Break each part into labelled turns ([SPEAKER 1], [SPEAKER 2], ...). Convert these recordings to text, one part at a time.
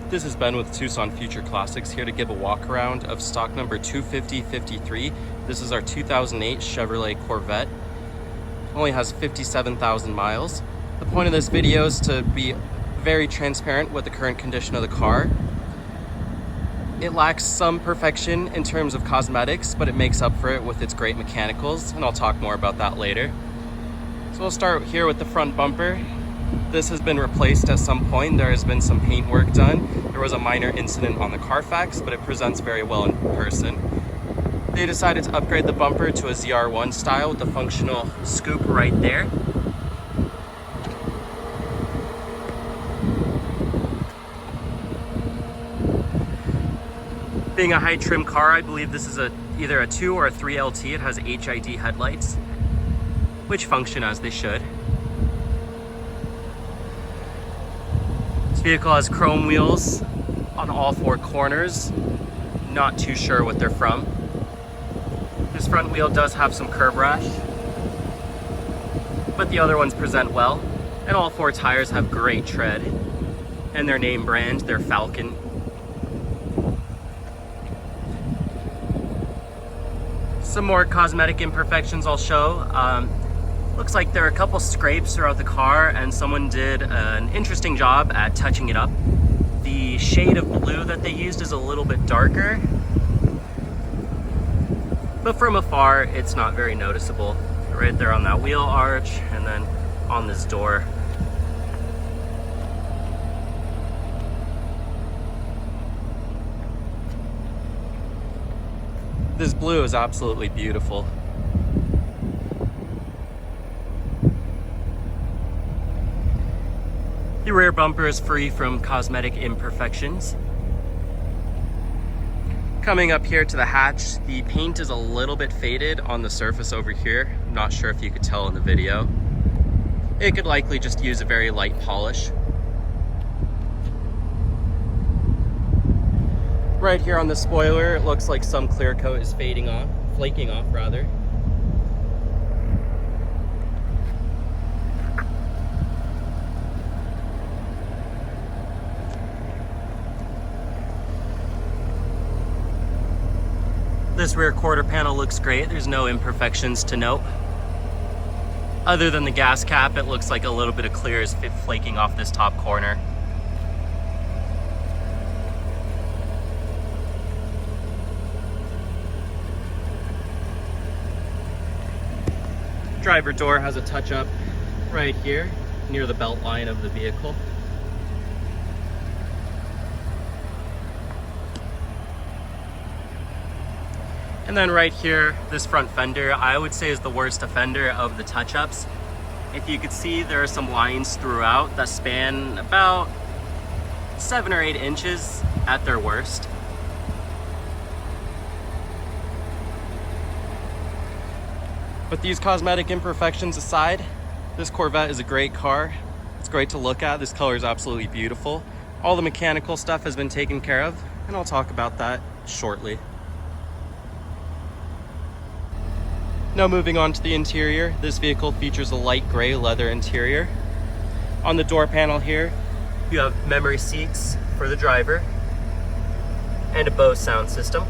[SPEAKER 1] This is Ben with Tucson Future Classics, here to give a walk around of stock number 25053. This is our 2008 Chevrolet Corvette. Only has 57,000 miles. The point of this video is to be very transparent with the current condition of the car. It lacks some perfection in terms of cosmetics, but it makes up for it with its great mechanicals, and I'll talk more about that later. So we'll start here with the front bumper. This has been replaced at some point. There has been some paint work done. There was a minor incident on the Carfax, but it presents very well in person. They decided to upgrade the bumper to a ZR1 style with the functional scoop right there. Being a high trim car, I believe this is either a 2 or a 3 LT. It has HID headlights, which function as they should. This vehicle has chrome wheels on all 4 corners. Not too sure what they're from. This front wheel does have some curb rash, but the other ones present well. And all 4 tires have great tread. And their name brand, their Falcon. Some more cosmetic imperfections I'll show. Looks like there are a couple scrapes throughout the car, and someone did an interesting job at touching it up. The shade of blue that they used is a little bit darker, but from afar it's not very noticeable. Right there on that wheel arch, and then on this door. This blue is absolutely beautiful. The rear bumper is free from cosmetic imperfections. Coming up here to the hatch, the paint is a little bit faded on the surface over here. I'm not sure if you could tell in the video. It could likely just use a very light polish. Right here on the spoiler, it looks like some clear coat is flaking off rather. This rear quarter panel looks great. There's no imperfections to note. Other than the gas cap, it looks like a little bit of clear is flaking off this top corner. Driver door has a touch-up right here near the belt line of the vehicle. And then right here, this front fender, I would say is the worst offender of the touch-ups. If you could see, there are some lines throughout that span about 7 or 8 inches at their worst. But these cosmetic imperfections aside, this Corvette is a great car. It's great to look at. This color is absolutely beautiful. All the mechanical stuff has been taken care of, and I'll talk about that shortly. Now moving on to the interior, this vehicle features a light gray leather interior. On the door panel here, you have memory seats for the driver and a Bose sound system.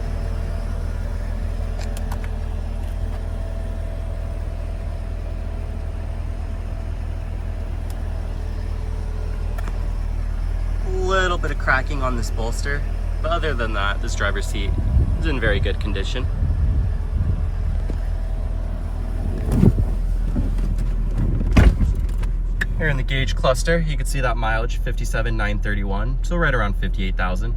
[SPEAKER 1] Little bit of cracking on this bolster, but other than that, this driver's seat is in very good condition. Here in the gauge cluster, you can see that mileage, 57,931, so right around 58,000.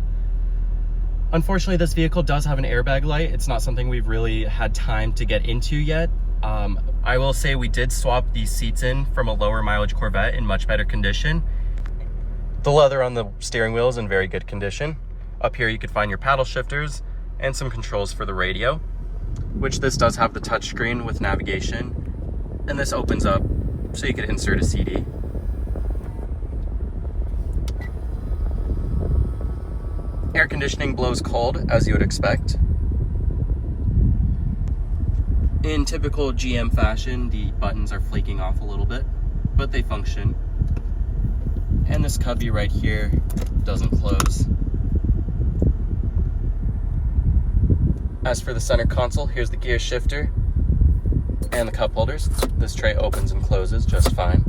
[SPEAKER 1] Unfortunately, this vehicle does have an airbag light. It's not something we've really had time to get into yet. I will say we did swap these seats in from a lower mileage Corvette in much better condition. The leather on the steering wheel is in very good condition. Up here you could find your paddle shifters and some controls for the radio, which this does have the touchscreen with navigation, and this opens up so you could insert a CD. Air conditioning blows cold, as you would expect. In typical GM fashion, the buttons are flaking off a little bit, but they function. And this cubby right here doesn't close. As for the center console, here's the gear shifter and the cup holders. This tray opens and closes just fine.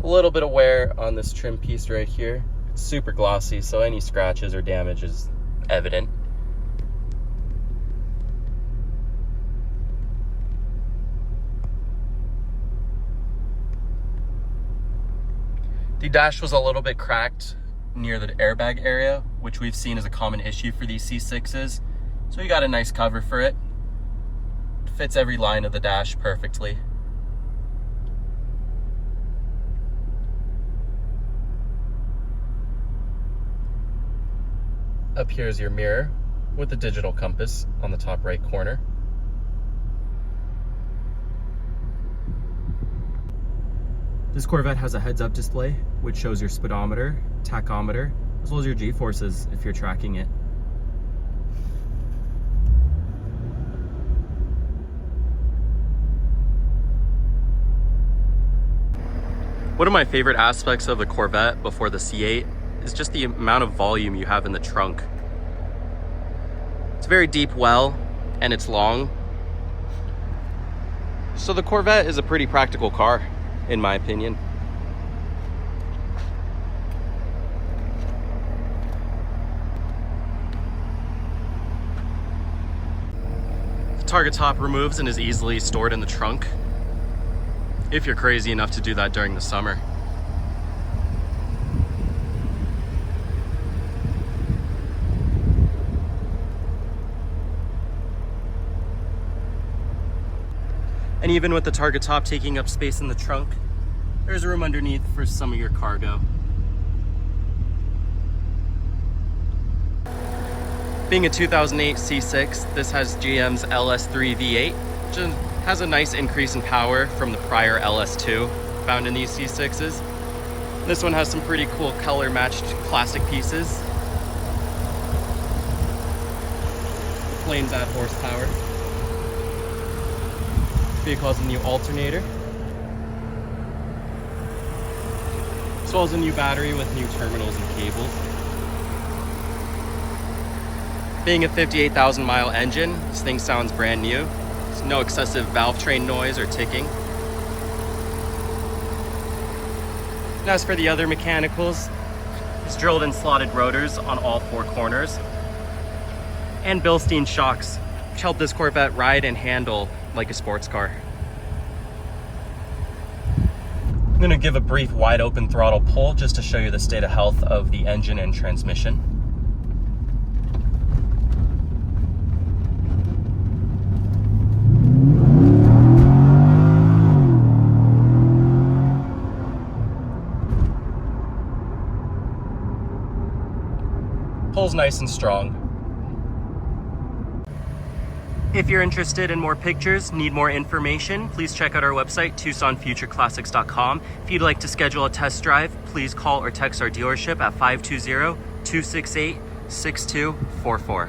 [SPEAKER 1] A little bit of wear on this trim piece right here. It's super glossy, so any scratches or damage is evident. The dash was a little bit cracked near the airbag area, which we've seen as a common issue for these C6s. So we got a nice cover for it. It fits every line of the dash perfectly. Up here is your mirror with the digital compass on the top right corner. This Corvette has a heads-up display, which shows your speedometer, tachometer, as well as your G-forces if you're tracking it. One of my favorite aspects of the Corvette before the C8 is just the amount of volume you have in the trunk. It's a very deep well, and it's long. So the Corvette is a pretty practical car, in my opinion. The target top removes and is easily stored in the trunk, if you're crazy enough to do that during the summer. And even with the target top taking up space in the trunk, there's room underneath for some of your cargo. Being a 2008 C6, this has GM's LS3 V8, which has a nice increase in power from the prior LS2 found in these C6s. This one has some pretty cool color matched classic pieces. The planes add horsepower. Vehicle has a new alternator, as well as a new battery with new terminals and cables. Being a 58,000 mile engine, this thing sounds brand new. There's no excessive valve train noise or ticking. And as for the other mechanicals, it's drilled and slotted rotors on all four corners, and Bilstein shocks, which help this Corvette ride and handle like a sports car. I'm going to give a brief wide open throttle pull just to show you the state of health of the engine and transmission. Pulls nice and strong. If you're interested in more pictures, need more information, please check out our website, TucsonFutureClassics.com. If you'd like to schedule a test drive, please call or text our dealership at 520-268-6244.